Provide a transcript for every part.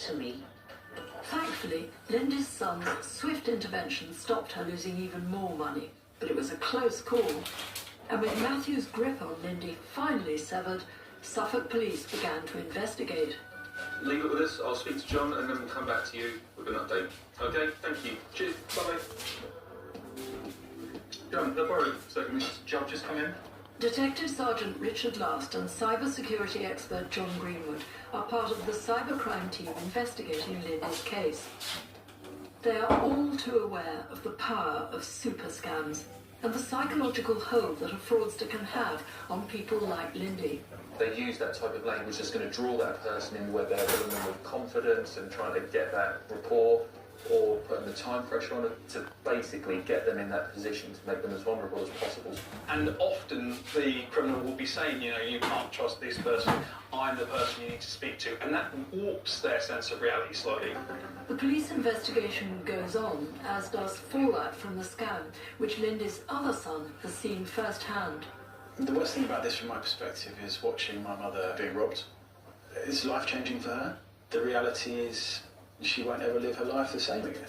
to me. Thankfully, Lindy's son's swift intervention stopped her losing even more money, but it was a close call. And with Matthew's grip on Lindy finally severed, Suffolk police began to investigate. Leave it with us, I'll speak to John and then we'll come back to you with an update. Okay, thank you. Cheers, bye-bye. John, don't worry, so can Mrs. Job just come in? Detective Sergeant Richard Last and cybersecurity expert John Greenwood are part of the cybercrime team investigating Lindy's case. They are all too aware of the power of super scams and the psychological hold that a fraudster can have on people like Lindy. They use that type of language that's going to draw that person in where they're filling them with confidence and trying to get that rapport, or putting the time pressure on it to basically get them in that position to make them as vulnerable as possible. And often the criminal will be saying, you know, you can't trust this person, I'm the person you need to speak to, and that warps their sense of reality slightly. The police investigation goes on, as does fallout from the scam, which Lindy's other son has seen firsthand. The worst thing about this from my perspective is watching my mother being robbed. It's life-changing for her. The reality is she won't ever live her life the same again.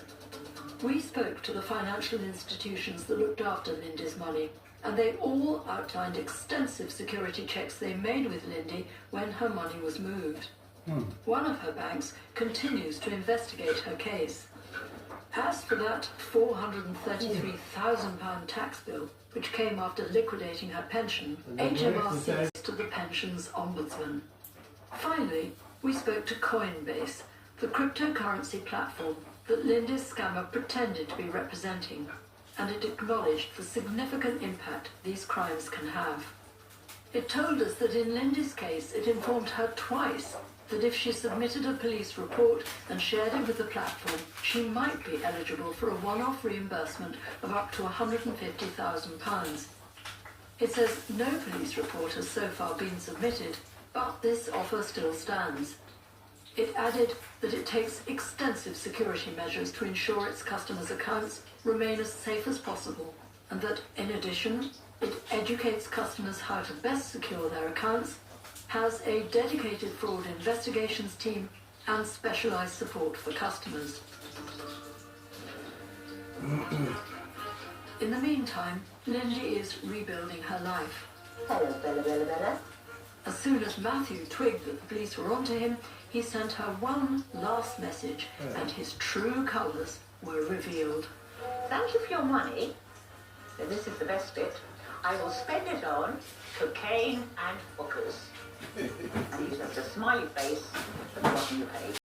We spoke to the financial institutions that looked after Lindy's money, and they all outlined extensive security checks they made with Lindy when her money was moved. One of her banks continues to investigate her case. As for that £433,000 tax bill, which came after liquidating her pension, HMRC to the pensions ombudsman. Finally, we spoke to Coinbase, the cryptocurrency platform that Lindy's scammer pretended to be representing, and it acknowledged the significant impact these crimes can have. It told us that in Lindy's case, it informed her twice that if she submitted a police report and shared it with the platform, she might be eligible for a one-off reimbursement of up to £150,000. It says no police report has so far been submitted, but this offer still stands. It added that it takes extensive security measures to ensure its customers' accounts remain as safe as possible, and that, in addition, it educates customers how to best secure their accounts, has a dedicated fraud investigations team, and specialised support for customers. In the meantime, Lindy is rebuilding her life. Hello, Bella, Bella, Bella. As soon as Matthew twigged that the police were onto him, he sent her one last message, and his true colours were revealed. Thank you for your money. But this is the best bit. I will spend it on cocaine and hookers. And use a smiley face at the bottom of the page.